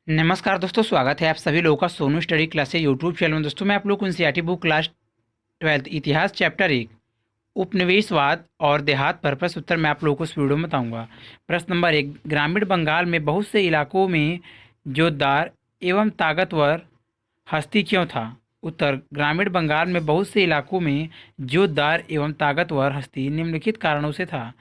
नमस्कार दोस्तों, स्वागत है आप सभी लोगों का Sonu study classes YouTube channel में। दोस्तों मैं आप लोग को एनसीईआरटी बुक क्लास 12 इतिहास चैप्टर 1 उपनिवेशवाद और देहात पर प्रश्न उत्तर मैं आप लोगों को इस वीडियो में बताऊंगा। प्रश्न नंबर 1, ग्रामीण बंगाल में बहुत से इलाकों में जोतदार एवं ताकतवर हस्ती क्यों था? उत्तर, ग्रामीण बंगाल में बहुत से इलाकों में जोतदार एवं ताकतवर हस्ती निम्नलिखित कारणों से था।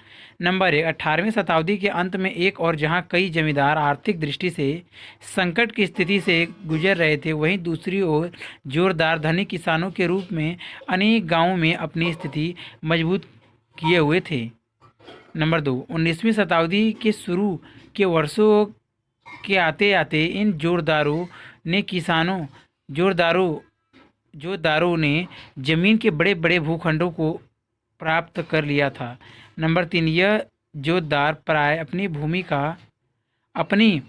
नंबर 1, 18वीं शताब्दी के अंत में एक और जहां कई जमींदार आर्थिक दृष्टि से संकट की स्थिति से गुजर रहे थे, वहीं दूसरी ओर जोरदार धनी किसानों के रूप में अनेक गांवों में अपनी स्थिति मजबूत किए हुए थे। नंबर 2, 19वीं शताब्दी के शुरू के वर्षों के आते आते इन जोरदारों जोतदारों ने जमीन के बड़े बड़े भूखंडों को प्राप्त कर लिया था। नंबर 3, यह जोतदार प्राय अपनी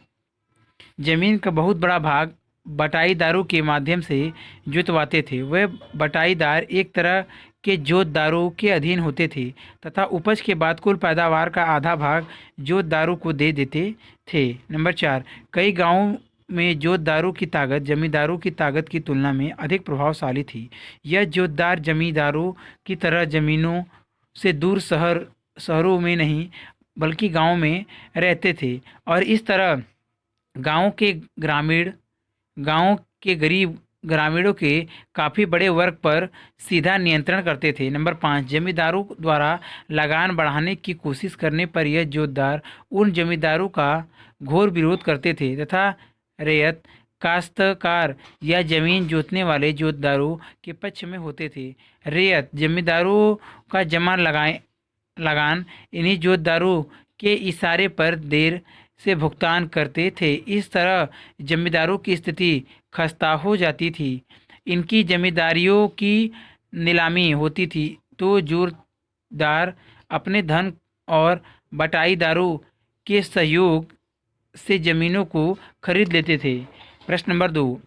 जमीन का बहुत बड़ा भाग बटाईदारों के माध्यम से जुतवाते थे। वह बटाईदार एक तरह के जोतदारों के अधीन होते थे तथा उपज के बाद कुल पैदावार का आधा भाग जोतदारों को दे देते थे। नंबर 4, कई गांवों में जोतदारों की ताकत जमींदारों की ताकत की तुलना में अधिक प्रभावशाली थी। यह जोतदार जमींदारों की तरह जमीनों से दूर शहरों में नहीं बल्कि गांवों में रहते थे और इस तरह गांव के ग्रामीण गांव के गरीब ग्रामीणों के काफ़ी बड़े वर्ग पर सीधा नियंत्रण करते थे। नंबर 5, जमींदारों द्वारा लगान बढ़ाने की कोशिश करने पर यह जोतदार उन जमींदारों का घोर विरोध करते थे तथा रैयत काश्तकार या जमीन जोतने वाले जोतदारों के पक्ष में होते थे। रैयत जमींदारों का लगान इन्हीं जोतदारों के इशारे पर देर से भुगतान करते थे। इस तरह जमींदारों की स्थिति खस्ता हो जाती थी। इनकी जमींदारियों की नीलामी होती थी तो जोतदार अपने धन और बटाईदारों के सहयोग से जमीनों को खरीद लेते थे। प्रश्न नंबर 2,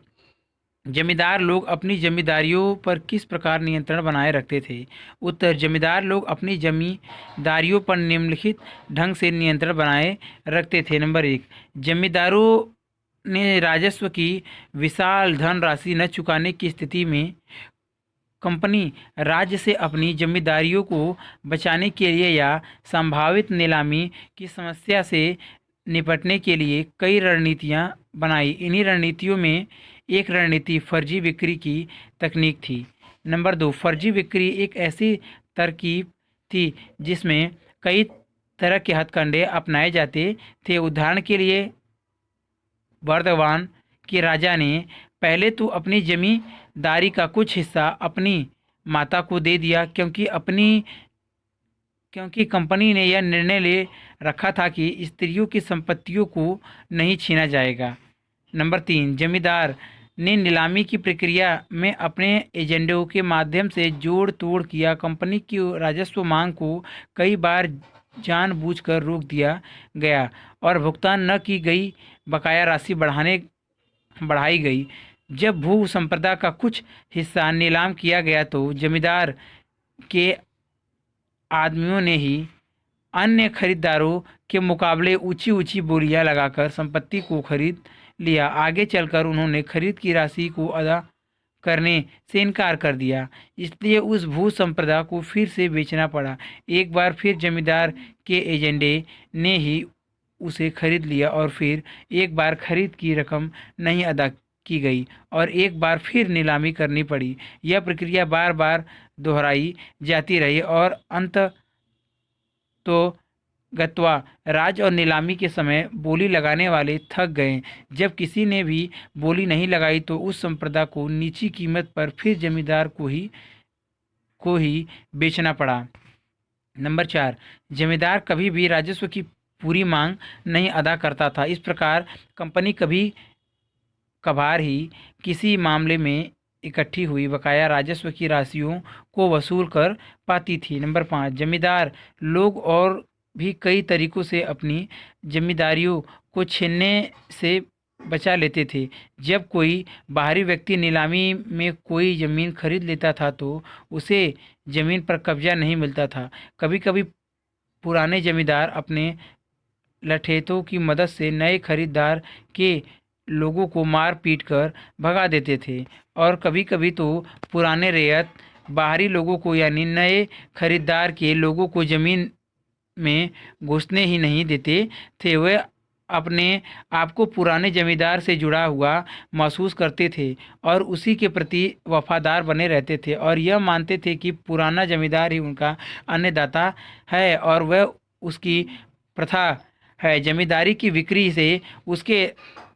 जमींदार लोग अपनी जमींदारियों पर किस प्रकार नियंत्रण बनाए रखते थे? उत्तर, जमींदार लोग अपनी जमींदारियों पर निम्नलिखित ढंग से नियंत्रण बनाए रखते थे। नंबर 1, जमींदारों ने राजस्व की विशाल धनराशि न चुकाने की स्थिति में कंपनी राज्य से अपनी जमींदारियों को बचाने के लिए या संभावित नीलामी की समस्या से निपटने के लिए कई रणनीतियां बनाई। इन्हीं रणनीतियों में एक रणनीति फर्जी बिक्री की तकनीक थी। नंबर 2, फर्जी बिक्री एक ऐसी तरकीब थी जिसमें कई तरह के हथकंडे अपनाए जाते थे। उदाहरण के लिए, बर्दवान के राजा ने पहले तो अपनी जमींदारी का कुछ हिस्सा अपनी माता को दे दिया क्योंकि कंपनी ने यह निर्णय ले रखा था कि स्त्रियों की संपत्तियों को नहीं छीना जाएगा। नंबर 3, जमींदार ने नीलामी की प्रक्रिया में अपने एजेंटों के माध्यम से जोड़ तोड़ किया। कंपनी की राजस्व मांग को कई बार जानबूझकर रोक दिया गया और भुगतान न की गई बकाया राशि बढ़ाई गई। जब भू संपदा का कुछ हिस्सा नीलाम किया गया तो जमींदार के आदमियों ने ही अन्य खरीदारों के मुकाबले ऊंची ऊंची बोलियां लगाकर संपत्ति को खरीद लिया। आगे चलकर उन्होंने खरीद की राशि को अदा करने से इनकार कर दिया, इसलिए उस भू संपदा को फिर से बेचना पड़ा। एक बार फिर जमींदार के एजेंडे ने ही उसे खरीद लिया और फिर एक बार खरीद की रकम नहीं अदा की गई और एक बार फिर नीलामी करनी पड़ी। यह प्रक्रिया बार बार दोहराई जाती रही और अंत तो गत्वा राज और नीलामी के समय बोली लगाने वाले थक गए। जब किसी ने भी बोली नहीं लगाई तो उस संपदा को नीची कीमत पर फिर जमींदार को ही बेचना पड़ा। नंबर 4, जमींदार कभी भी राजस्व की पूरी मांग नहीं अदा करता था। इस प्रकार कंपनी कभी कभार ही किसी मामले में इकट्ठी हुई बकाया राजस्व की राशियों को वसूल कर पाती थी। नंबर 5, जमींदार लोग और भी कई तरीकों से अपनी जमींदारियों को छीनने से बचा लेते थे। जब कोई बाहरी व्यक्ति नीलामी में कोई ज़मीन खरीद लेता था तो उसे ज़मीन पर कब्जा नहीं मिलता था। कभी कभी पुराने जमींदार अपने लठेतों की मदद से नए खरीदार के लोगों को मार पीट कर भगा देते थे और कभी कभी तो पुराने रैयत बाहरी लोगों को यानी नए खरीदार के लोगों को जमीन में घुसने ही नहीं देते थे। वे अपने आप को पुराने जमींदार से जुड़ा हुआ महसूस करते थे और उसी के प्रति वफादार बने रहते थे और यह मानते थे कि पुराना जमींदार ही उनका अन्नदाता है और वह उसकी प्रथा है। जमींदारी की बिक्री से उसके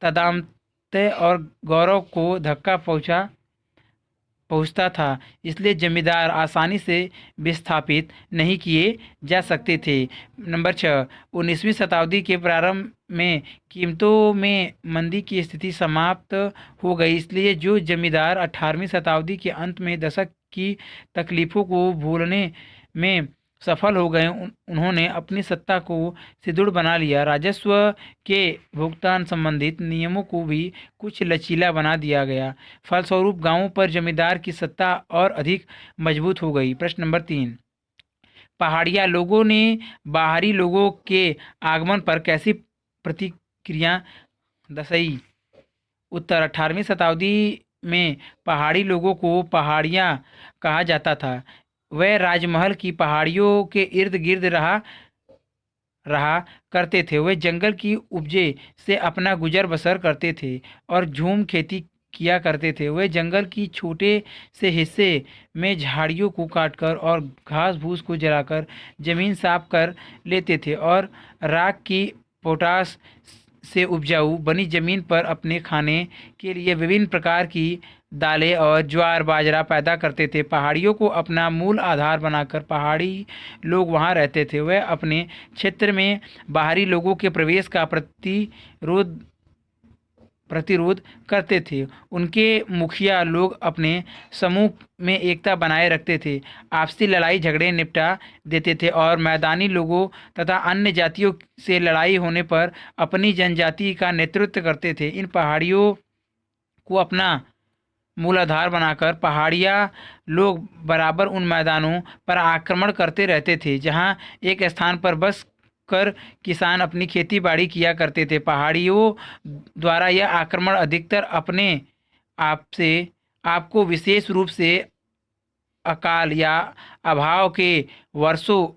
तदाम्त और गौरव को धक्का पहुंचता था, इसलिए जमींदार आसानी से विस्थापित नहीं किए जा सकते थे। नंबर 6, 19वीं शताब्दी के प्रारंभ में कीमतों में मंदी की स्थिति समाप्त हो गई, इसलिए जो जमींदार 18वीं शताब्दी के अंत में दशक की तकलीफों को भूलने में सफल हो गए उन्होंने अपनी सत्ता को सुदृढ़ बना लिया। राजस्व के भुगतान संबंधित नियमों को भी कुछ लचीला बना दिया गया। फलस्वरूप गांवों पर जमींदार की सत्ता और अधिक मजबूत हो गई। प्रश्न नंबर 3, पहाड़िया लोगों ने बाहरी लोगों के आगमन पर कैसी प्रतिक्रिया दर्शाई? उत्तर, 18वीं शताब्दी में पहाड़ी लोगों को पहाड़िया कहा जाता था। वह राजमहल की पहाड़ियों के इर्द गिर्द रहा रहा करते थे। वे जंगल की उपजे से अपना गुजर बसर करते थे और झूम खेती किया करते थे। वे जंगल की छोटे से हिस्से में झाड़ियों को काटकर और घास फूस को जलाकर जमीन साफ कर लेते थे और राख की पोटाश से उपजाऊ बनी जमीन पर अपने खाने के लिए विभिन्न प्रकार की दालें और ज्वार बाजरा पैदा करते थे। पहाड़ियों को अपना मूल आधार बनाकर पहाड़ी लोग वहां रहते थे। वे अपने क्षेत्र में बाहरी लोगों के प्रवेश का प्रतिरोध करते थे। उनके मुखिया लोग अपने समूह में एकता बनाए रखते थे, आपसी लड़ाई झगड़े निपटा देते थे और मैदानी लोगों तथा अन्य जातियों से लड़ाई होने पर अपनी जनजाति का नेतृत्व करते थे। इन पहाड़ियों को अपना मूलाधार बनाकर पहाड़िया लोग बराबर उन मैदानों पर आक्रमण करते रहते थे जहां एक स्थान पर बस कर किसान अपनी खेती बाड़ी किया करते थे। पहाड़ियों द्वारा यह आक्रमण अधिकतर अपने आप से आपको विशेष रूप से अकाल या अभाव के वर्षों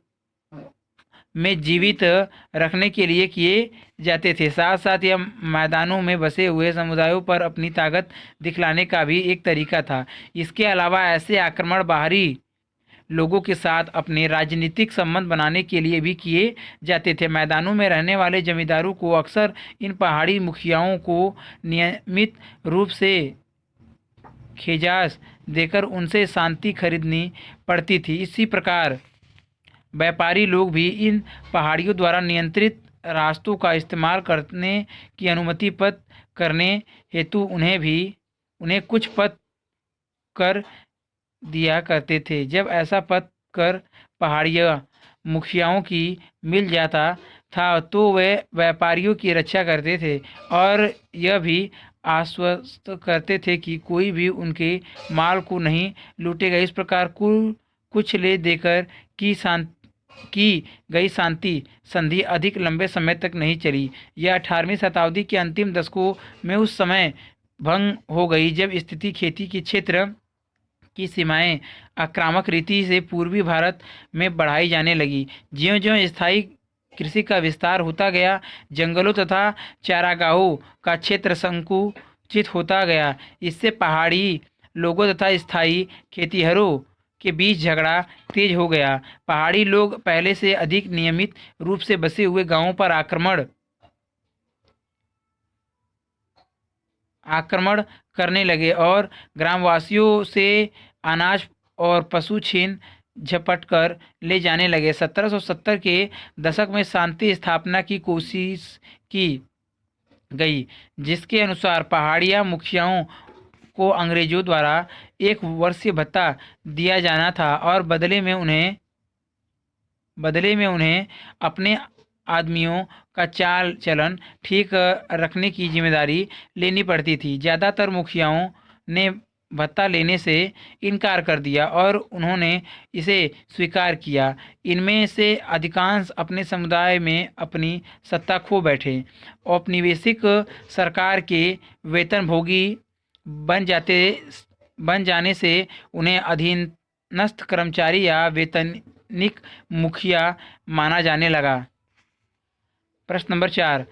में जीवित रखने के लिए किए जाते थे। साथ साथ यह मैदानों में बसे हुए समुदायों पर अपनी ताकत दिखलाने का भी एक तरीका था। इसके अलावा ऐसे आक्रमण बाहरी लोगों के साथ अपने राजनीतिक संबंध बनाने के लिए भी किए जाते थे। मैदानों में रहने वाले जमींदारों को अक्सर इन पहाड़ी मुखियाओं को नियमित रूप से खिजास देकर उनसे शांति खरीदनी पड़ती थी। इसी प्रकार व्यापारी लोग भी इन पहाड़ियों द्वारा नियंत्रित रास्तों का इस्तेमाल करने की अनुमति प्राप्त करने हेतु उन्हें कुछ पद कर दिया करते थे। जब ऐसा पद कर पहाड़िया मुखियाओं की मिल जाता था तो वे व्यापारियों की रक्षा करते थे और यह भी आश्वस्त करते थे कि कोई भी उनके माल को नहीं लूटेगा। इस प्रकार कुछ ले देकर की गई शांति संधि अधिक लंबे समय तक नहीं चली। यह 18वीं शताब्दी के अंतिम दशकों में उस समय भंग हो गई जब स्थिति खेती के क्षेत्र की सीमाएं आक्रामक रीति से पूर्वी भारत में बढ़ाई जाने लगी। ज्यों-ज्यों स्थायी कृषि का विस्तार होता गया, जंगलों तथा चारागाहों का क्षेत्र संकुचित होता गया। इससे पहाड़ी लोगों तथा स्थायी खेतिहरों के बीच झगड़ा तेज हो गया। पहाड़ी लोग पहले से अधिक नियमित रूप से बसे हुए गांवों पर आक्रमण करने लगे और ग्रामवासियों से अनाज और पशु छीन झपट कर ले जाने लगे। 1770 के दशक में शांति स्थापना की कोशिश की गई, जिसके अनुसार पहाड़िया मुखियाओं को अंग्रेजों द्वारा 1 वर्षीय भत्ता दिया जाना था और बदले में उन्हें अपने आदमियों का चाल चलन ठीक रखने की जिम्मेदारी लेनी पड़ती थी। ज़्यादातर मुखियाओं ने भत्ता लेने से इनकार कर दिया और उन्होंने इसे स्वीकार किया। इनमें से अधिकांश अपने समुदाय में अपनी सत्ता खो बैठे। औपनिवेशिक सरकार के वेतनभोगी बन जाते बन जाने से उन्हें अधीनस्थ कर्मचारी या वेतनिक मुखिया माना जाने लगा। प्रश्न नंबर 4,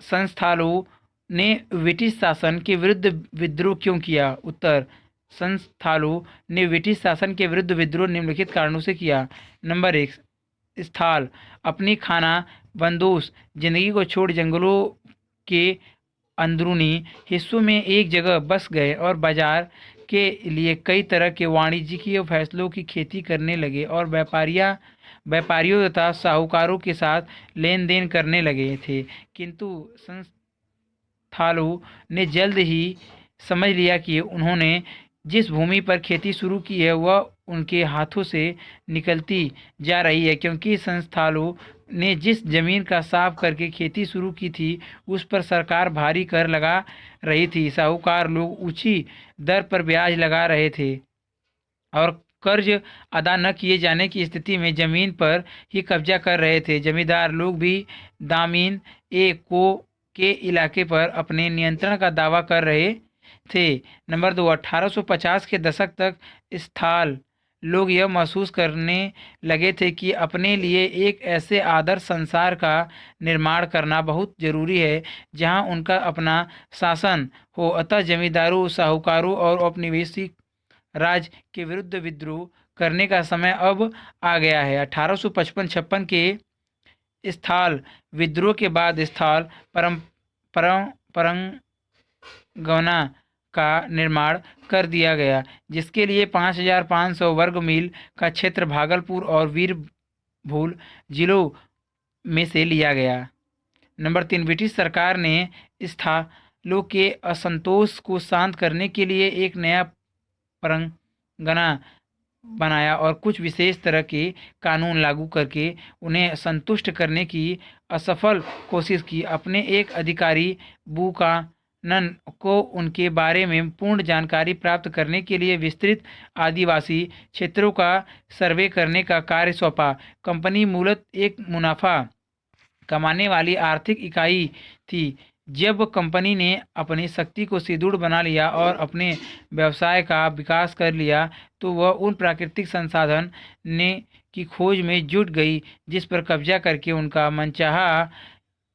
संस्थालु ने ब्रिटिश शासन के विरुद्ध विद्रोह क्यों किया? उत्तर, संस्थालु ने ब्रिटिश शासन के विरुद्ध विद्रोह निम्नलिखित कारणों से किया। नंबर 1, स्थल, अपनी खाना बंदोश जिंदगी को छोड़ जंगलों के अंदरूनी हिस्सों में एक जगह बस गए और बाजार के लिए कई तरह के वाणिज्यिक फैसलों की खेती करने लगे और व्यापारियों तथा साहूकारों के साथ लेन देन करने लगे थे। किंतु संस्थालु ने जल्द ही समझ लिया कि उन्होंने जिस भूमि पर खेती शुरू की है वह उनके हाथों से निकलती जा रही है, क्योंकि संस्थालु ने जिस जमीन का साफ करके खेती शुरू की थी उस पर सरकार भारी कर लगा रही थी। साहूकार लोग ऊंची दर पर ब्याज लगा रहे थे और कर्ज अदा न किए जाने की स्थिति में जमीन पर ही कब्जा कर रहे थे। जमींदार लोग भी दामीन ए को के इलाके पर अपने नियंत्रण का दावा कर रहे थे। नंबर 2, 1850 के दशक तक स्थाल लोग यह महसूस करने लगे थे कि अपने लिए एक ऐसे आदर्श संसार का निर्माण करना बहुत जरूरी है जहां उनका अपना शासन हो। अतः जमींदारों, साहूकारों और औपनिवेशिक राज के विरुद्ध विद्रोह करने का समय अब आ गया है। 1855-56 के स्थाल विद्रोह के बाद स्थाल परगना का निर्माण कर दिया गया, जिसके लिए 5500 वर्ग मील का क्षेत्र भागलपुर और बीरभूम जिलों में से लिया गया। नंबर 3, ब्रिटिश सरकार ने स्थालों के असंतोष को शांत करने के लिए एक नया परगना बनाया और कुछ विशेष तरह के कानून लागू करके उन्हें संतुष्ट करने की असफल कोशिश की। अपने एक अधिकारी बुकानन को उनके बारे में पूर्ण जानकारी प्राप्त करने के लिए विस्तृत आदिवासी क्षेत्रों का सर्वे करने का कार्य सौंपा। कंपनी मूलतः एक मुनाफा कमाने वाली आर्थिक इकाई थी। जब कंपनी ने अपनी शक्ति को सुदृढ़ बना लिया और अपने व्यवसाय का विकास कर लिया तो वह उन प्राकृतिक संसाधन ने की खोज में जुट गई जिस पर कब्जा करके उनका मनचाहा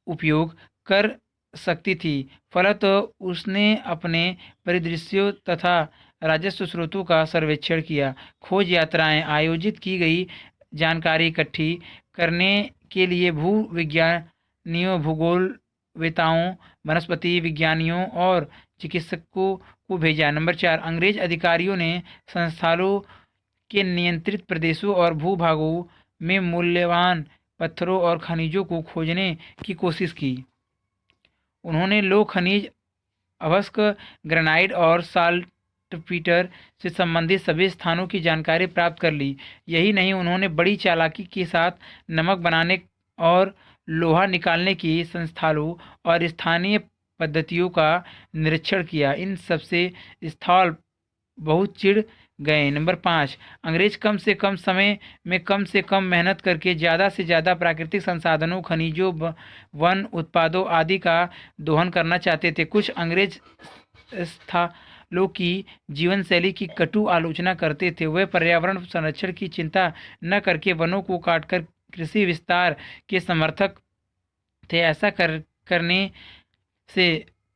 उपयोग कर सकती थी। फलतः उसने अपने परिदृश्यों तथा राजस्व स्रोतों का सर्वेक्षण किया, खोज यात्राएं आयोजित की गई, जानकारी इकट्ठी करने के लिए भूविज्ञानियों, भूगोलवेताओं, वनस्पति विज्ञानियों और चिकित्सकों को भेजा। नंबर 4, अंग्रेज अधिकारियों ने संस्थानों के नियंत्रित प्रदेशों और भूभागों में मूल्यवान पत्थरों और खनिजों को खोजने की कोशिश की। उन्होंने लोह खनिज, अभ्रक, ग्रेनाइट और साल्टपीटर से संबंधित सभी स्थानों की जानकारी प्राप्त कर ली। यही नहीं, उन्होंने बड़ी चालाकी के साथ नमक बनाने और लोहा निकालने की संस्थानों और स्थानीय पद्धतियों का निरीक्षण किया। इन सबसे स्थल बहुत चिढ़ गए। नंबर 5, अंग्रेज कम से कम समय में कम से कम मेहनत करके ज़्यादा से ज़्यादा प्राकृतिक संसाधनों, खनिजों, वन उत्पादों आदि का दोहन करना चाहते थे। कुछ अंग्रेज स्थलों की जीवन शैली की कटु आलोचना करते थे। वे पर्यावरण संरक्षण की चिंता न करके वनों को काटकर कृषि विस्तार के समर्थक थे। ऐसा करने से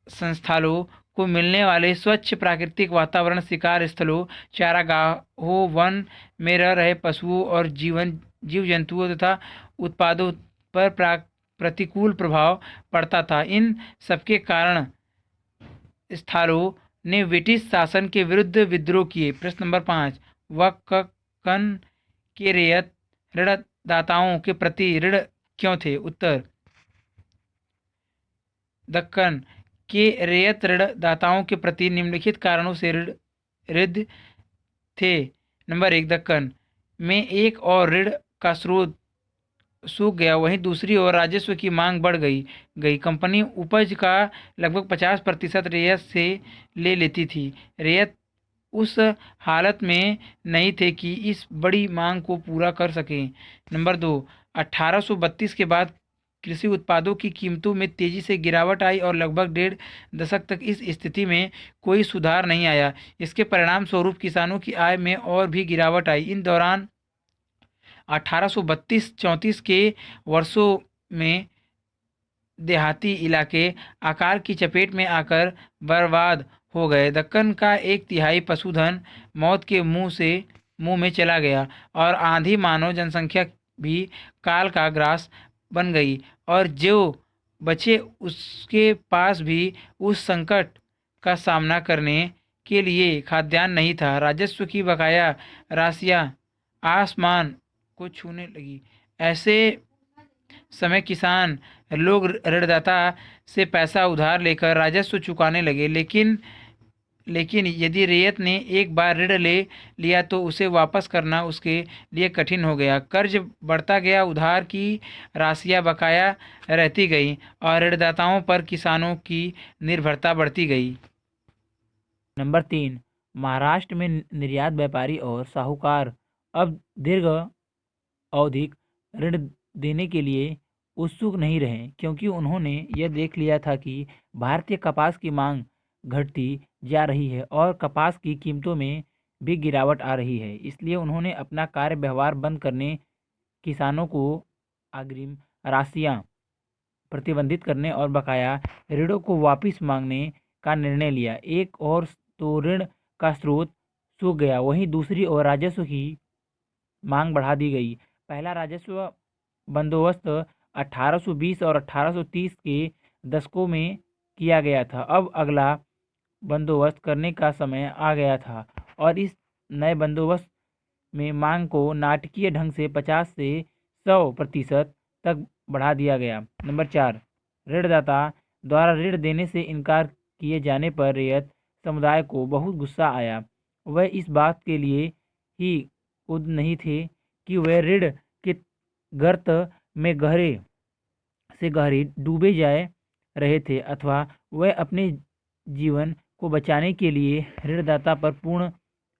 संस्थानों को मिलने वाले स्वच्छ प्राकृतिक वातावरण, शिकार स्थलों, चारागाहों, वन में रह रहे पशुओं और जीव जंतुओं तथा उत्पादों पर प्रतिकूल प्रभाव पड़ता था। इन सबके कारण स्थानों ने ब्रिटिश शासन के विरुद्ध विद्रोह किए। प्रश्न नंबर 5, वक्कन के रैयत ऋणदाताओं के प्रति ऋण क्यों थे? उत्तर, दक्कन के रैयत ऋणदाताओं के प्रति निम्नलिखित कारणों से ऋण थे। नंबर 1, दक्कन में एक और ऋण का स्रोत सूख गया, वहीं दूसरी ओर राजस्व की मांग बढ़ गई। कंपनी उपज का लगभग 50% रेत से ले लेती थी। रेत उस हालत में नहीं थे कि इस बड़ी मांग को पूरा कर सकें। नंबर 2, 1832 के बाद कृषि उत्पादों की कीमतों में तेजी से गिरावट आई और लगभग डेढ़ दशक तक इस स्थिति में कोई सुधार नहीं आया। इसके परिणाम स्वरूप किसानों की आय में और भी गिरावट आई। इन दौरान 1832-34 के वर्षों में देहाती इलाके अकाल की चपेट में आकर बर्बाद हो गए। दक्कन का एक तिहाई पशुधन मौत के मुंह में चला गया और आधी मानव जनसंख्या भी काल का ग्रास बन गई। और जो बचे उसके पास भी उस संकट का सामना करने के लिए खाद्यान्न नहीं था। राजस्व की बकाया राशियां आसमान को छूने लगी। ऐसे समय किसान लोग ऋणदाता से पैसा उधार लेकर राजस्व चुकाने लगे। लेकिन लेकिन यदि रैयत ने एक बार ऋण ले लिया तो उसे वापस करना उसके लिए कठिन हो गया। कर्ज बढ़ता गया, उधार की राशियां बकाया रहती गई और ऋणदाताओं पर किसानों की निर्भरता बढ़ती गई। नंबर 3, महाराष्ट्र में निर्यात व्यापारी और साहूकार अब दीर्घ अवधिक ऋण देने के लिए उत्सुक नहीं रहे, क्योंकि उन्होंने यह देख लिया था कि भारतीय कपास की मांग घटती जा रही है और कपास की कीमतों में भी गिरावट आ रही है। इसलिए उन्होंने अपना कार्य व्यवहार बंद करने, किसानों को अग्रिम राशियां प्रतिबंधित करने और बकाया ऋणों को वापस मांगने का निर्णय लिया। एक और तो ऋण का स्रोत सूख गया, वहीं दूसरी ओर राजस्व की मांग बढ़ा दी गई। पहला राजस्व बंदोबस्त 1820 और 1830 के दशकों में किया गया था। अब अगला बंदोबस्त करने का समय आ गया था और इस नए बंदोबस्त में मांग को नाटकीय ढंग से 50 से 100% तक बढ़ा दिया गया। नंबर 4, ऋणदाता द्वारा ऋण देने से इनकार किए जाने पर रैयत समुदाय को बहुत गुस्सा आया। वह इस बात के लिए ही उद नहीं थे कि वे ऋण के गर्त में गहरे से गहरे डूबे जाए रहे थे, अथवा वह अपने जीवन को बचाने के लिए ऋणदाता पर पूर्ण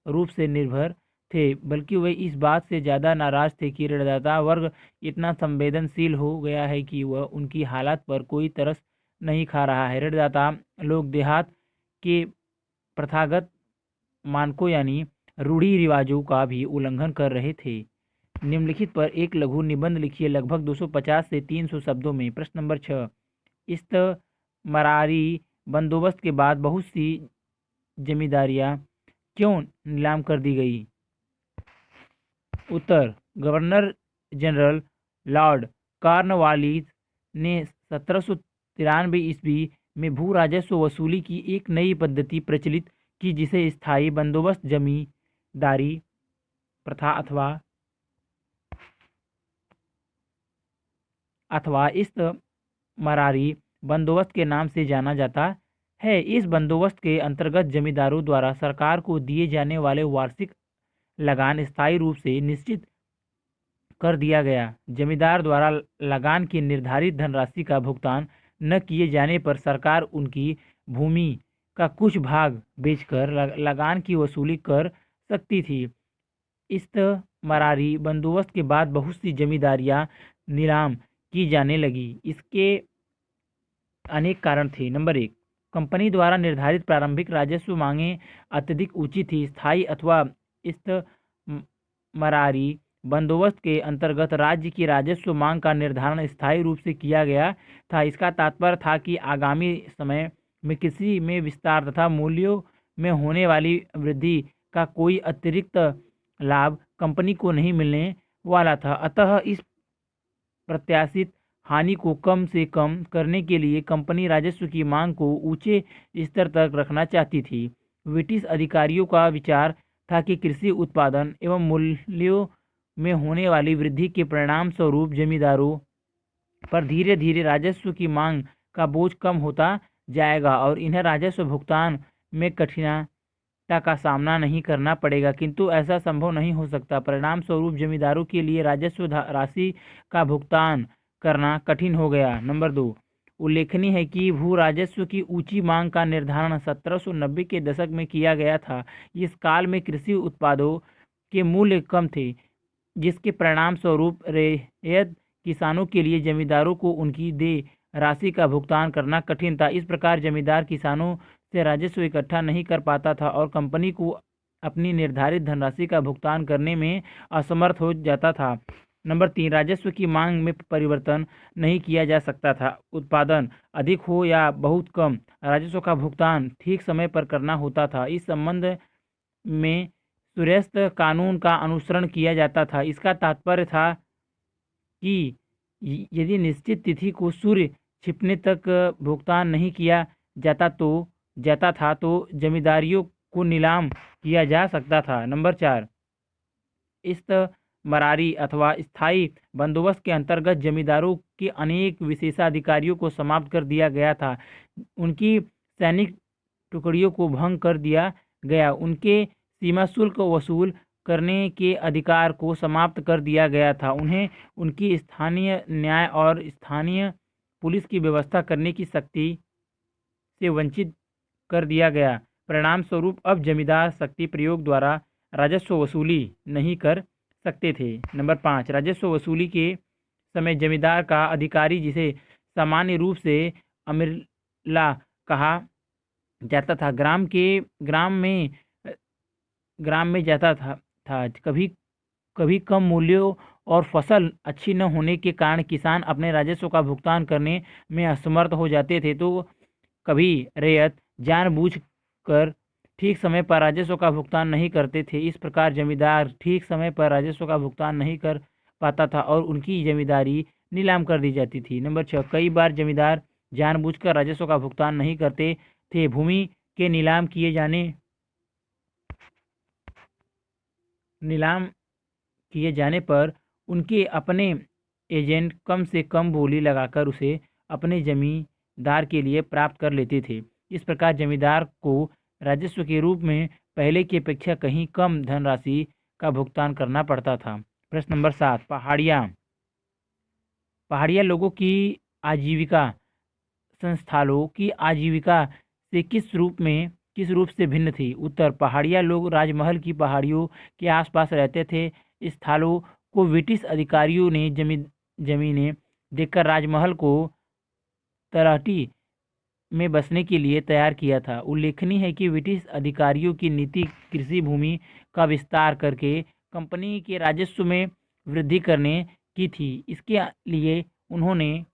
रूप से निर्भर थे, बल्कि वे इस बात से ज़्यादा नाराज थे कि ऋणदाता वर्ग इतना संवेदनशील हो गया है कि वह उनकी हालत पर कोई तरस नहीं खा रहा है। ऋणदाता लोग देहात के प्रथागत मानकों यानी रूढ़ि रिवाजों का भी उल्लंघन कर रहे थे। निम्नलिखित पर एक लघु निबंध लिखिए लगभग 250 से 300 शब्दों में। प्रश्न नंबर 6, इस्तमरारी बंदोबस्त के बाद बहुत सी जमींदारियां क्यों नीलाम कर दी गई? उत्तर, गवर्नर जनरल लॉर्ड कॉर्नवालिस ने 1793 ईस्वी में भू राजस्व वसूली की एक नई पद्धति प्रचलित की, जिसे स्थायी बंदोबस्त जमींदारी प्रथा अथवा इस्तमरारी बंदोबस्त के नाम से जाना जाता है। इस बंदोबस्त के अंतर्गत जमींदारों द्वारा सरकार को दिए जाने वाले वार्षिक लगान स्थायी रूप से निश्चित कर दिया गया। जमींदार द्वारा लगान की निर्धारित धनराशि का भुगतान न किए जाने पर सरकार उनकी भूमि का कुछ भाग बेचकर लगान की वसूली कर सकती थी। इस्तमरारी बंदोबस्त के बाद बहुत सी जमींदारियां नीलाम की जाने लगी। इसके अनेक कारण थे। नंबर 1, कंपनी द्वारा निर्धारित प्रारंभिक राजस्व मांगें अत्यधिक ऊंची थी। स्थायी अथवा इस्तमरारी बंदोबस्त के अंतर्गत राज्य की राजस्व मांग का निर्धारण स्थायी रूप से किया गया था। इसका तात्पर्य था कि आगामी समय में कृषि में विस्तार तथा मूल्यों में होने वाली वृद्धि का कोई अतिरिक्त लाभ कंपनी को नहीं मिलने वाला था। अतः इस प्रत्याशित हानि को कम से कम करने के लिए कंपनी राजस्व की मांग को ऊंचे स्तर तक रखना चाहती थी। ब्रिटिश अधिकारियों का विचार था कि कृषि उत्पादन एवं मूल्यों में होने वाली वृद्धि के परिणाम स्वरूप जमींदारों पर धीरे धीरे राजस्व की मांग का बोझ कम होता जाएगा और इन्हें राजस्व भुगतान में कठिनाई का सामना नहीं करना पड़ेगा, किंतु ऐसा संभव नहीं हो सकता। परिणाम स्वरूप जमींदारों के लिए राजस्व राशि का भुगतान करना कठिन हो गया। नंबर 2, उल्लेखनीय है कि भू राजस्व की ऊंची मांग का निर्धारण 1790 के दशक में किया गया था। इस काल में कृषि उत्पादों के मूल्य कम थे, जिसके परिणाम स्वरूप रैयत किसानों के लिए जमींदारों को उनकी देय राशि का भुगतान करना कठिन था। इस प्रकार जमींदार किसानों से राजस्व इकट्ठा नहीं कर पाता था और कंपनी को अपनी निर्धारित धनराशि का भुगतान करने में असमर्थ हो जाता था। नंबर 3, राजस्व की मांग में परिवर्तन नहीं किया जा सकता था। उत्पादन अधिक हो या बहुत कम, राजस्व का भुगतान ठीक समय पर करना होता था। इस संबंध में सूर्यास्त कानून का अनुसरण किया जाता था। इसका तात्पर्य था कि यदि निश्चित तिथि को सूर्य छिपने तक भुगतान नहीं किया जाता था तो जमींदारियों को नीलाम किया जा सकता था। नंबर 4, इस्तमरारी अथवा स्थायी बंदोबस्त के अंतर्गत जमींदारों के अनेक विशेषाधिकारियों को समाप्त कर दिया गया था। उनकी सैनिक टुकड़ियों को भंग कर दिया गया, उनके सीमा शुल्क वसूल करने के अधिकार को समाप्त कर दिया गया था, उन्हें उनकी स्थानीय न्याय और स्थानीय पुलिस की व्यवस्था करने की शक्ति से वंचित कर दिया गया। परिणाम स्वरूप अब जमींदार शक्ति प्रयोग द्वारा राजस्व वसूली नहीं कर सकते थे। नंबर 5, राजस्व वसूली के समय जमींदार का अधिकारी, जिसे सामान्य रूप से अमीरला कहा जाता था, ग्राम में जाता था। कभी कभी कम मूल्यों और फसल अच्छी न होने के कारण किसान अपने राजस्व का भुगतान करने में असमर्थ हो जाते थे, तो कभी रैयत जानबूझकर ठीक समय पर राजस्व का भुगतान नहीं करते थे। इस प्रकार जमींदार ठीक समय पर राजस्व का भुगतान नहीं कर पाता था और उनकी जमींदारी नीलाम कर दी जाती थी। नंबर 6, कई बार जमींदार जानबूझकर राजस्व का भुगतान नहीं करते थे। भूमि के नीलाम किए जाने पर उनके अपने एजेंट कम से कम बोली लगाकर उसे अपने जमींदार के लिए प्राप्त कर लेते थे। इस प्रकार जमींदार को राजस्व के रूप में पहले की अपेक्षा कहीं कम धनराशि का भुगतान करना पड़ता था। प्रश्न नंबर 7, पहाड़िया लोगों की आजीविका संस्थालों की आजीविका से किस रूप से भिन्न थी? उत्तर, पहाड़िया लोग राजमहल की पहाड़ियों के आसपास रहते थे। इस स्थानों को ब्रिटिश अधिकारियों ने जमीनें देकर राजमहल को तलहटी में बसने के लिए तैयार किया था। उल्लेखनीय है कि ब्रिटिश अधिकारियों की नीति कृषि भूमि का विस्तार करके कंपनी के राजस्व में वृद्धि करने की थी। इसके लिए उन्होंने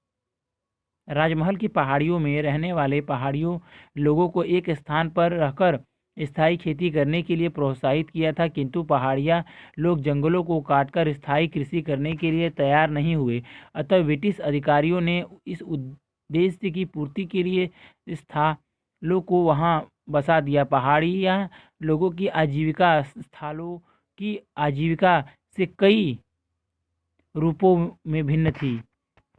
राजमहल की पहाड़ियों में रहने वाले पहाड़ियों लोगों को एक स्थान पर रहकर स्थायी खेती करने के लिए प्रोत्साहित किया था, किंतु पहाड़िया लोग जंगलों को काटकर स्थायी कृषि करने के लिए तैयार नहीं हुए। अतः ब्रिटिश अधिकारियों ने इस उद्देश्य की पूर्ति के लिए स्थालों को वहां बसा दिया। पहाड़िया लोगों की आजीविका स्थालों की आजीविका से कई रूपों में भिन्न थी।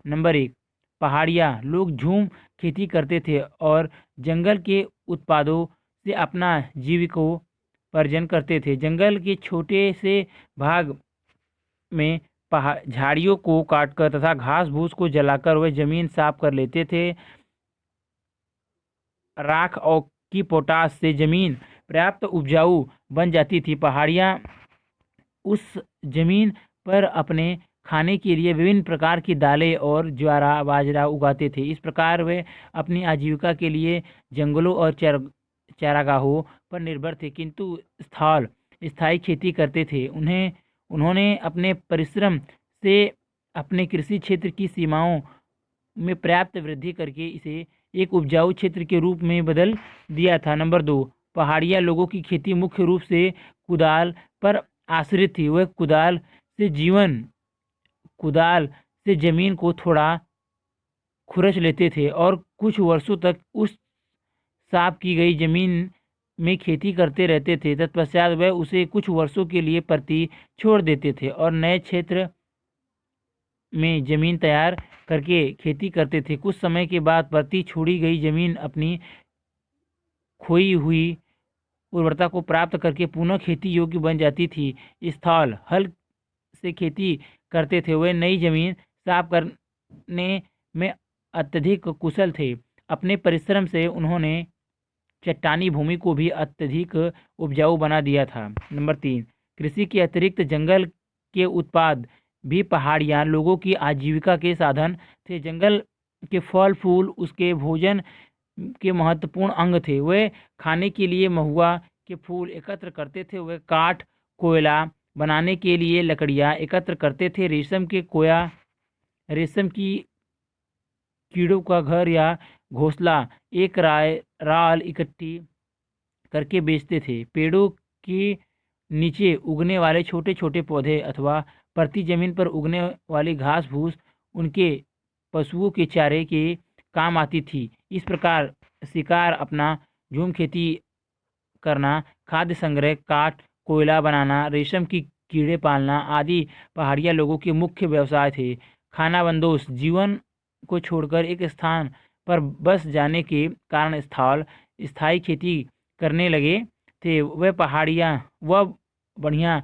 नंबर 1, पहाड़िया लोग झूम खेती करते थे और जंगल के उत्पादों से अपना जीविकोपार्जन करते थे। जंगल के छोटे से भाग में झाड़ियों को काटकर तथा घास फूस को जलाकर वे जमीन साफ कर लेते थे। राख और की पोटाश से जमीन पर्याप्त उपजाऊ बन जाती थी। पहाड़िया उस जमीन पर अपने खाने के लिए विभिन्न प्रकार की दालें और ज्वार बाजरा उगाते थे। इस प्रकार वे अपनी आजीविका के लिए जंगलों और चारागाहों पर निर्भर थे, किंतु स्थायी खेती करते थे। उन्होंने अपने परिश्रम से अपने कृषि क्षेत्र की सीमाओं में पर्याप्त वृद्धि करके इसे एक उपजाऊ क्षेत्र के रूप में बदल दिया था। नंबर 2, पहाड़िया लोगों की खेती मुख्य रूप से कुदाल पर आश्रित थी। वह कुदाल से जमीन को थोड़ा खुरच लेते थे और कुछ वर्षों तक उस साफ की गई जमीन में खेती करते रहते थे। तत्पश्चात वह उसे कुछ वर्षों के लिए प्रति छोड़ देते थे और नए क्षेत्र में जमीन तैयार करके खेती करते थे। कुछ समय के बाद प्रति छोड़ी गई जमीन अपनी खोई हुई उर्वरता को प्राप्त करके पुनः खेती योग्य बन जाती थी। स्थल हल से खेती करते थे। वे नई जमीन साफ करने में अत्यधिक कुशल थे। अपने परिश्रम से उन्होंने चट्टानी भूमि को भी अत्यधिक उपजाऊ बना दिया था। नंबर 3, कृषि के अतिरिक्त जंगल के उत्पाद भी पहाड़ियाँ लोगों की आजीविका के साधन थे। जंगल के फल फूल उसके भोजन के महत्वपूर्ण अंग थे। वे खाने के लिए महुआ के फूल एकत्र करते थे। वे काठ कोयला बनाने के लिए लकड़ियाँ एकत्र करते थे। रेशम की कीड़ों का घर या घोंसला एक राल इकट्ठी करके बेचते थे। पेड़ों के नीचे उगने वाले छोटे छोटे पौधे अथवा परती जमीन पर उगने वाली घास फूस उनके पशुओं के चारे के काम आती थी। इस प्रकार शिकार अपना, झूम खेती करना, खाद्य संग्रह, काठ कोयला बनाना, रेशम की कीड़े पालना आदि पहाड़िया लोगों के मुख्य व्यवसाय थे। खानाबंदोश जीवन को छोड़कर एक स्थान पर बस जाने के कारण स्थायी खेती करने लगे थे। वह बढ़िया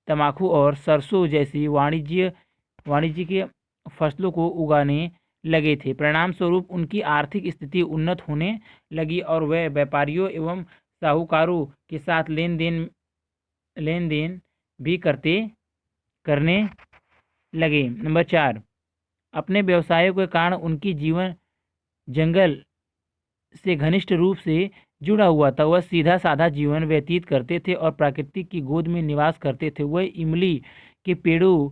तम्बाकू और सरसों जैसी वाणिज्यिक फसलों को उगाने लगे थे। परिणाम स्वरूप उनकी आर्थिक स्थिति उन्नत होने लगी और वह व्यापारियों एवं साहूकारों के साथ लेन देन भी करने लगे। नंबर 4, अपने व्यवसायों के कारण उनकी जीवन जंगल से घनिष्ठ रूप से जुड़ा हुआ था। वह सीधा साधा जीवन व्यतीत करते थे और प्रकृति की गोद में निवास करते थे। वह इमली के पेड़ों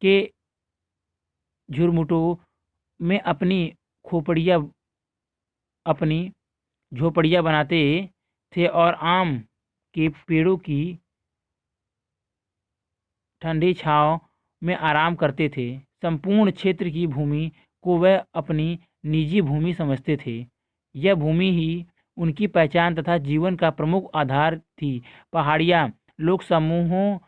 के झुरमुटों में अपनी झोपड़ियाँ बनाते थे और आम के पेड़ों की ठंडी छांव में आराम करते थे। संपूर्ण क्षेत्र की भूमि को वह अपनी निजी भूमि समझते थे। यह भूमि ही उनकी पहचान तथा जीवन का प्रमुख आधार थी। पहाड़िया लोग समूहों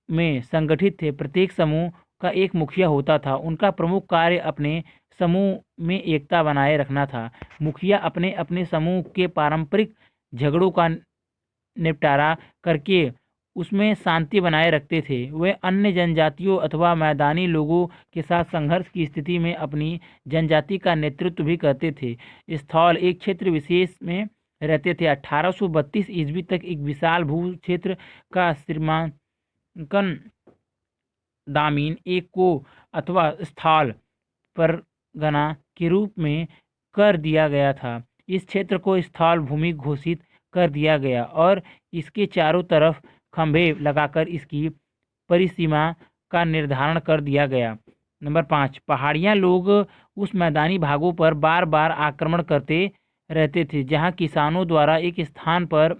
में संगठित थे। प्रत्येक समूह का एक मुखिया होता था। उनका प्रमुख कार्य अपने समूह में एकता बनाए रखना था। मुखिया अपने अपने समूह के पारंपरिक झगड़ों का निपटारा करके उसमें शांति बनाए रखते थे। वे अन्य जनजातियों अथवा मैदानी लोगों के साथ संघर्ष की स्थिति में अपनी जनजाति का नेतृत्व भी करते थे। स्थल एक क्षेत्र विशेष में रहते थे। 1832 ईस्वी तक एक विशाल भू क्षेत्र का श्रीमांकन दामीन एक को अथवा स्थाल परगना के रूप में कर दिया गया था। इस क्षेत्र को स्थाल भूमि घोषित कर दिया गया और इसके चारों तरफ खंभे लगाकर इसकी परिसीमा का निर्धारण कर दिया गया। नंबर 5, पहाड़ियाँ लोग उस मैदानी भागों पर बार बार आक्रमण करते रहते थे जहाँ किसानों द्वारा एक स्थान पर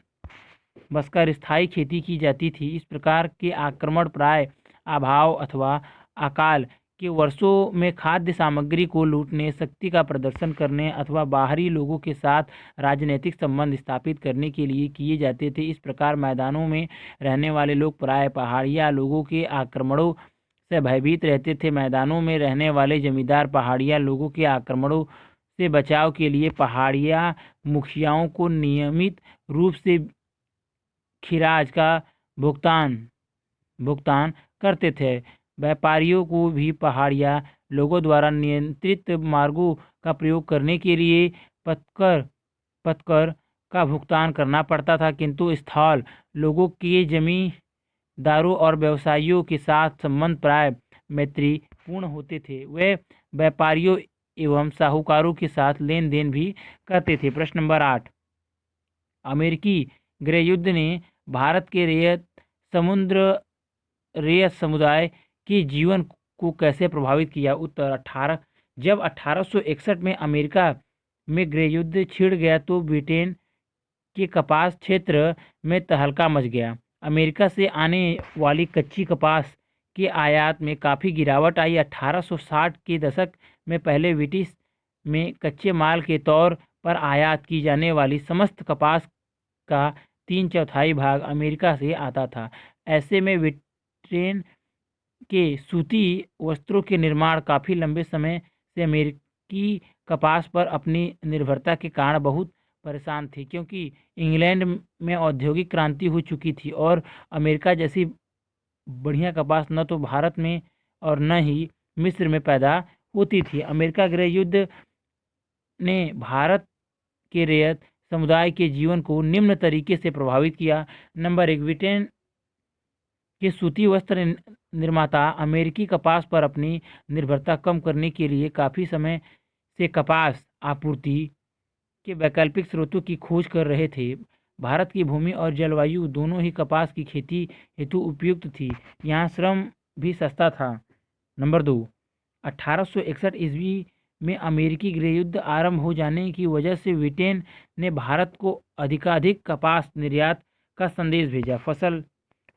बसकर स्थायी खेती की जाती थी। इस प्रकार के आक्रमण प्राय अभाव अथवा अकाल के वर्षों में खाद्य सामग्री को लूटने, शक्ति का प्रदर्शन करने अथवा बाहरी लोगों के साथ राजनीतिक संबंध स्थापित करने के लिए किए जाते थे। इस प्रकार मैदानों में रहने वाले लोग प्राय पहाड़िया लोगों के आक्रमणों से भयभीत रहते थे। मैदानों में रहने वाले जमींदार पहाड़िया लोगों के आक्रमणों से बचाव के लिए पहाड़िया मुखियाओं को नियमित रूप से खिराज का भुगतान करते थे। व्यापारियों को भी पहाड़िया लोगों द्वारा नियंत्रित मार्गों का प्रयोग करने के लिए पथकर का भुगतान करना पड़ता था, किंतु स्थल लोगों के जमींदारों और व्यवसायियों के साथ संबंध प्राय मैत्रीपूर्ण होते थे। वे व्यापारियों एवं साहूकारों के साथ लेन देन भी करते थे। प्रश्न नंबर 8, अमेरिकी गृह युद्ध ने भारत के रेयत समुदाय के जीवन को कैसे प्रभावित किया? उत्तर, जब 1861 में अमेरिका में गृह युद्ध छिड़ गया तो ब्रिटेन के कपास क्षेत्र में तहलका मच गया। अमेरिका से आने वाली कच्ची कपास के आयात में काफ़ी गिरावट आई। 1860 के दशक में पहले ब्रिटिश में कच्चे माल के तौर पर आयात की जाने वाली समस्त कपास का 3/4 भाग अमेरिका से आता था। ऐसे में ब्रिटेन के सूती वस्त्रों के निर्माण काफ़ी लंबे समय से अमेरिकी कपास पर अपनी निर्भरता के कारण बहुत परेशान थे, क्योंकि इंग्लैंड में औद्योगिक क्रांति हो चुकी थी और अमेरिका जैसी बढ़िया कपास न तो भारत में और न ही मिस्र में पैदा होती थी। अमेरिका गृह युद्ध ने भारत के रैयत समुदाय के जीवन को निम्न तरीके से प्रभावित किया। नंबर 1, ब्रिटेन के सूती वस्त्र निर्माता अमेरिकी कपास पर अपनी निर्भरता कम करने के लिए काफ़ी समय से कपास आपूर्ति के वैकल्पिक स्रोतों की खोज कर रहे थे। भारत की भूमि और जलवायु दोनों ही कपास की खेती हेतु उपयुक्त थी। यहाँ श्रम भी सस्ता था। नंबर 2, 1861 ईस्वी में अमेरिकी गृहयुद्ध आरंभ हो जाने की वजह से ब्रिटेन ने भारत को अधिकाधिक कपास निर्यात का संदेश भेजा।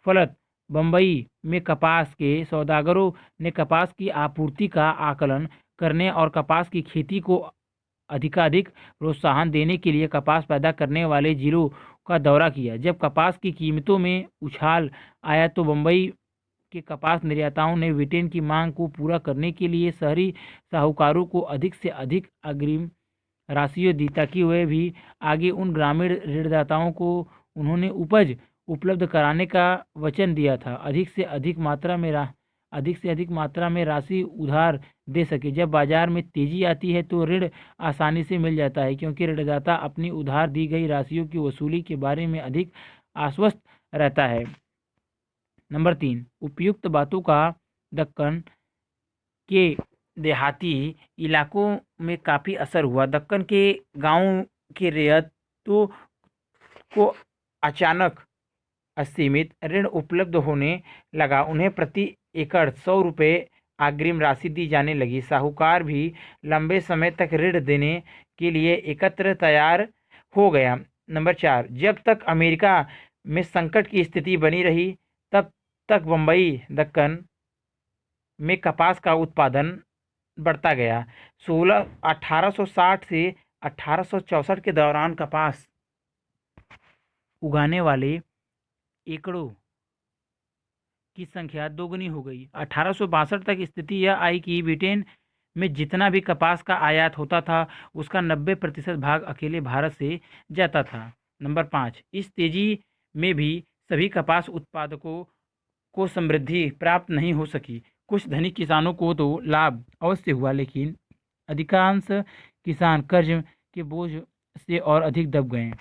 फलत बम्बई में कपास के सौदागरों ने कपास की आपूर्ति का आकलन करने और कपास की खेती को अधिकाधिक प्रोत्साहन देने के लिए कपास पैदा करने वाले जिलों का दौरा किया। जब कपास की कीमतों में उछाल आया तो बम्बई के कपास निर्याताओं ने ब्रिटेन की मांग को पूरा करने के लिए शहरी साहूकारों को अधिक से अधिक अग्रिम राशियां दी, ताकि वे भी आगे उन ग्रामीण ऋणदाताओं को उन्होंने उपज उपलब्ध कराने का वचन दिया था अधिक से अधिक मात्रा में राशि उधार दे सके। जब बाजार में तेजी आती है तो ऋण आसानी से मिल जाता है, क्योंकि ऋणदाता अपनी उधार दी गई राशियों की वसूली के बारे में अधिक आश्वस्त रहता है। नंबर 3, उपयुक्त बातों का दक्कन के देहाती इलाकों में काफ़ी असर हुआ। दक्कन के गांवों के रैयतों को अचानक असीमित ऋण उपलब्ध होने लगा। उन्हें प्रति एकड़ 100 रुपये अग्रिम राशि दी जाने लगी। साहूकार भी लंबे समय तक ऋण देने के लिए एकत्र तैयार हो गया। नंबर 4, जब तक अमेरिका में संकट की स्थिति बनी रही तब तक बम्बई दक्कन में कपास का उत्पादन बढ़ता गया। 1860 से 1864 के दौरान कपास उगाने वाले एकड़ों की संख्या दोगुनी हो गई। 1862 तक स्थिति यह आई कि ब्रिटेन में जितना भी कपास का आयात होता था उसका 90% भाग अकेले भारत से जाता था। नंबर 5, इस तेजी में भी सभी कपास उत्पादकों को समृद्धि प्राप्त नहीं हो सकी। कुछ धनिक किसानों को तो लाभ अवश्य हुआ, लेकिन अधिकांश किसान कर्ज के बोझ से और अधिक दब गए।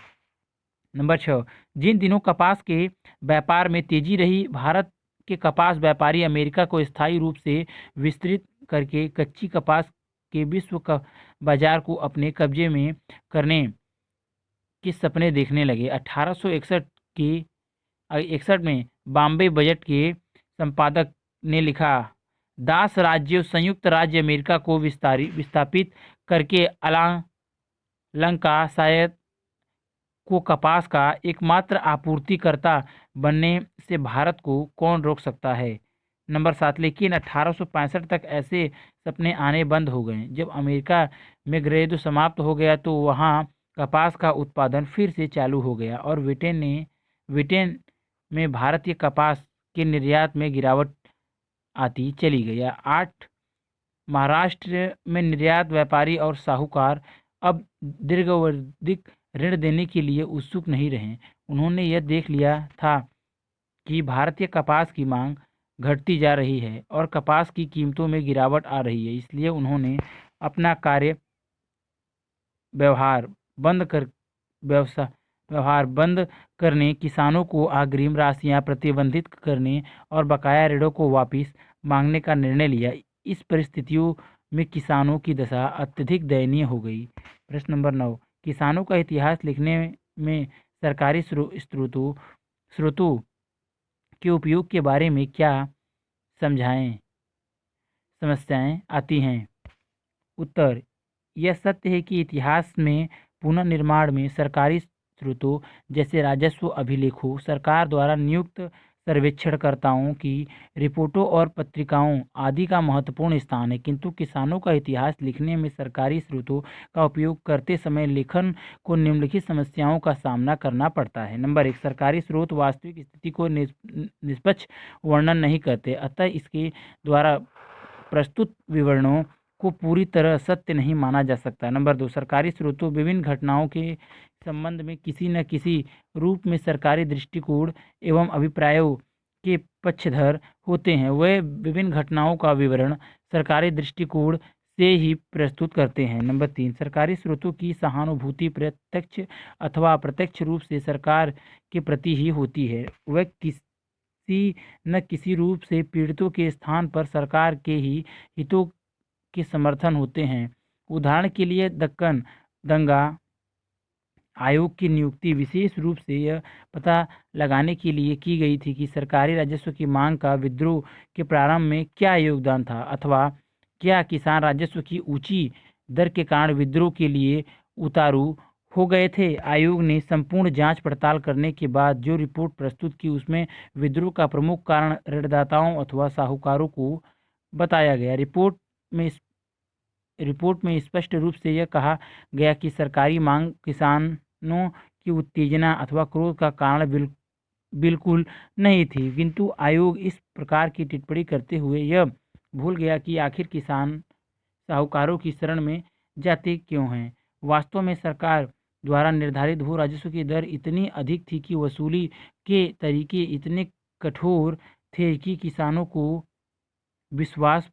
नंबर 6, जिन दिनों कपास के व्यापार में तेजी रही, भारत के कपास व्यापारी अमेरिका को स्थायी रूप से विस्तृत करके कच्ची कपास के विश्व का बाजार को अपने कब्जे में करने के सपने देखने लगे। 1861 में बॉम्बे बजट के संपादक ने लिखा, दास राज्यों संयुक्त राज्य अमेरिका को विस्थापित करके अलंका शायद को कपास का एकमात्र आपूर्तिकर्ता बनने से भारत को कौन रोक सकता है। नंबर 7, लेकिन 1865 तक ऐसे सपने आने बंद हो गए। जब अमेरिका में गृहयुद्ध समाप्त हो गया तो वहाँ कपास का उत्पादन फिर से चालू हो गया और ब्रिटेन में भारतीय कपास के निर्यात में गिरावट आती चली गई। 8, महाराष्ट्र में निर्यात व्यापारी और साहूकार अब दीर्घावधिक ऋण देने के लिए उत्सुक नहीं रहे। उन्होंने यह देख लिया था कि भारतीय कपास की मांग घटती जा रही है और कपास की कीमतों में गिरावट आ रही है, इसलिए उन्होंने अपना व्यवहार बंद करने, किसानों को अग्रिम राशियां प्रतिबंधित करने और बकाया ऋणों को वापस मांगने का निर्णय लिया। इस परिस्थितियों में किसानों की दशा अत्यधिक दयनीय हो गई। प्रश्न नंबर 9, किसानों का इतिहास लिखने में सरकारी स्रोतों के उपयोग के बारे में क्या समस्याएं आती हैं। उत्तर, यह सत्य है कि इतिहास में पुनर्निर्माण में सरकारी स्रोतों जैसे राजस्व अभिलेखों, सरकार द्वारा नियुक्त सर्वेक्षणकर्ताओं की रिपोर्टों और पत्रिकाओं आदि का महत्वपूर्ण स्थान है, किंतु किसानों का इतिहास लिखने में सरकारी स्रोतों का उपयोग करते समय लेखन को निम्नलिखित समस्याओं का सामना करना पड़ता है। नंबर 1, सरकारी स्रोत वास्तविक स्थिति को निष्पक्ष वर्णन नहीं करते, अतः इसके द्वारा प्रस्तुत विवरणों को पूरी तरह सत्य नहीं माना जा सकता। नंबर 2, सरकारी स्रोतों विभिन्न घटनाओं के संबंध में किसी न किसी रूप में सरकारी दृष्टिकोण एवं अभिप्रायों के पक्षधर होते हैं। वे विभिन्न घटनाओं का विवरण सरकारी दृष्टिकोण से ही प्रस्तुत करते हैं। नंबर 3, सरकारी स्रोतों की सहानुभूति प्रत्यक्ष अथवा अप्रत्यक्ष रूप से सरकार के प्रति ही होती है। वह किसी न किसी रूप से पीड़ितों के स्थान पर सरकार के ही हितों के समर्थन होते हैं। उदाहरण के लिए दक्कन दंगा आयोग की नियुक्ति विशेष रूप से यह पता लगाने के लिए की गई थी कि सरकारी राजस्व की मांग का विद्रोह के प्रारंभ में क्या योगदान था, अथवा क्या किसान राजस्व की ऊंची दर के कारण विद्रोह के लिए उतारू हो गए थे। आयोग ने संपूर्ण जांच पड़ताल करने के बाद जो रिपोर्ट प्रस्तुत की उसमें विद्रोह का प्रमुख कारण ऋणदाताओं अथवा साहूकारों को बताया गया। रिपोर्ट में स्पष्ट रूप से यह कहा गया कि सरकारी मांग किसानों की उत्तेजना अथवा क्रोध का कारण बिल्कुल नहीं थी, किंतु आयोग इस प्रकार की टिप्पणी करते हुए यह भूल गया कि आखिर किसान साहूकारों की शरण में जाते क्यों हैं। वास्तव में सरकार द्वारा निर्धारित भू राजस्व की दर इतनी अधिक थी कि वसूली के तरीके इतने कठोर थे कि किसानों को विश्वास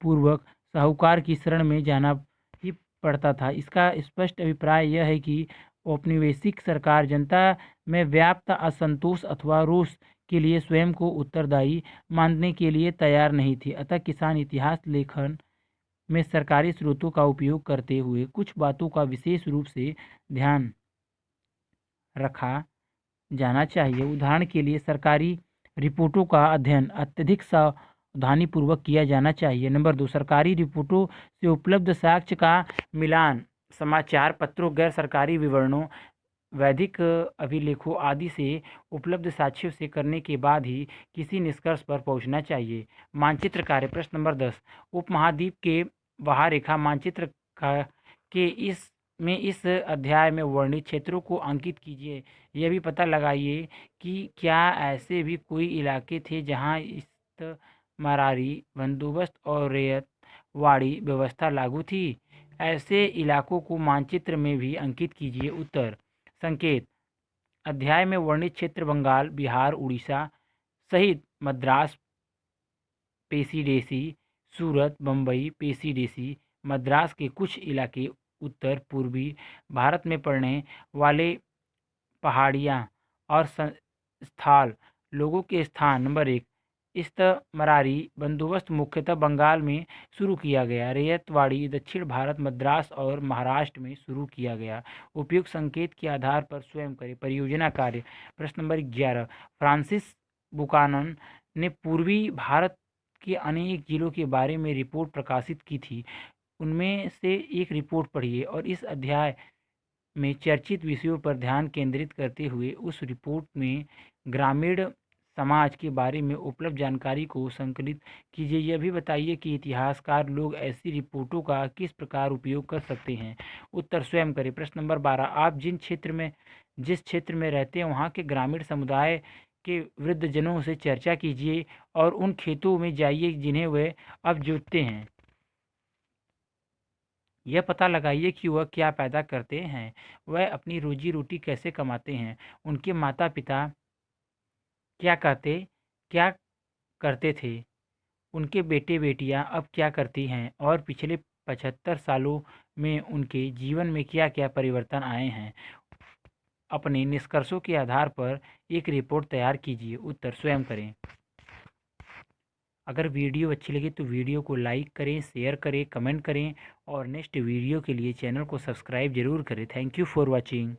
पूर्वक साहूकार की शरण में जाना ही पड़ता था। इसका स्पष्ट अभिप्राय यह है कि औपनिवेशिक सरकार जनता में व्याप्त असंतोष अथवा रोष के लिए स्वयं को उत्तरदायी मानने के लिए तैयार नहीं थी। अतः किसान इतिहास लेखन में सरकारी स्रोतों का उपयोग करते हुए कुछ बातों का विशेष रूप से ध्यान रखा जाना चाहिए। उदाहरण के लिए सरकारी रिपोर्टों का अध्ययन अत्यधिक सावधानीपूर्वक किया जाना चाहिए। नंबर 2, सरकारी रिपोर्टों से उपलब्ध साक्ष्य का मिलान समाचार पत्रों, गैर सरकारी विवरणों, वैदिक अभिलेखों आदि से उपलब्ध साक्ष्यों से करने के बाद ही किसी निष्कर्ष पर पहुंचना चाहिए। मानचित्र कार्य प्रश्न नंबर 10, उपमहाद्वीप के बाह्यरेखा मानचित्र के इस अध्याय में वर्णित क्षेत्रों को अंकित कीजिए। यह भी पता लगाइए कि क्या ऐसे भी कोई इलाके थे जहां इस्तमरारी बंदोबस्त और रैयतवाड़ी व्यवस्था लागू थी। ऐसे इलाकों को मानचित्र में भी अंकित कीजिए। उत्तर संकेत अध्याय में वर्णित क्षेत्र बंगाल, बिहार, उड़ीसा सहित मद्रास, प्रेसिडेंसी, सूरत, बम्बई, प्रेसिडेंसी, मद्रास के कुछ इलाके, उत्तर पूर्वी भारत में पड़ने वाले पहाड़ियाँ और स्थल लोगों के स्थान। नंबर 1, इस्तमरारी बंदोबस्त मुख्यतः बंगाल में शुरू किया गया। रैयतवाड़ी दक्षिण भारत, मद्रास और महाराष्ट्र में शुरू किया गया। उपयुक्त संकेत के आधार पर स्वयं करें। परियोजना कार्य प्रश्न नंबर 11, फ्रांसिस बुकानन ने पूर्वी भारत के अनेक जिलों के बारे में रिपोर्ट प्रकाशित की थी। उनमें से एक रिपोर्ट पढ़िए और इस अध्याय में चर्चित विषयों पर ध्यान केंद्रित करते हुए उस रिपोर्ट में ग्रामीण समाज के बारे में उपलब्ध जानकारी को संकलित कीजिए। यह भी बताइए कि इतिहासकार लोग ऐसी रिपोर्टों का किस प्रकार उपयोग कर सकते हैं। उत्तर स्वयं करें। प्रश्न नंबर 12, आप जिस क्षेत्र में रहते हैं वहाँ के ग्रामीण समुदाय के वृद्धजनों से चर्चा कीजिए और उन खेतों में जाइए जिन्हें वे अब जोतते हैं। यह पता लगाइए कि वह क्या पैदा करते हैं, वह अपनी रोजी रोटी कैसे कमाते हैं, उनके माता पिता क्या करते थे, उनके बेटे बेटियां अब क्या करती हैं और पिछले 75 सालों में उनके जीवन में क्या क्या परिवर्तन आए हैं। अपने निष्कर्षों के आधार पर एक रिपोर्ट तैयार कीजिए। उत्तर स्वयं करें। अगर वीडियो अच्छी लगी तो वीडियो को लाइक करें, शेयर करें, कमेंट करें और नेक्स्ट वीडियो के लिए चैनल को सब्सक्राइब जरूर करें। Thank you for watching.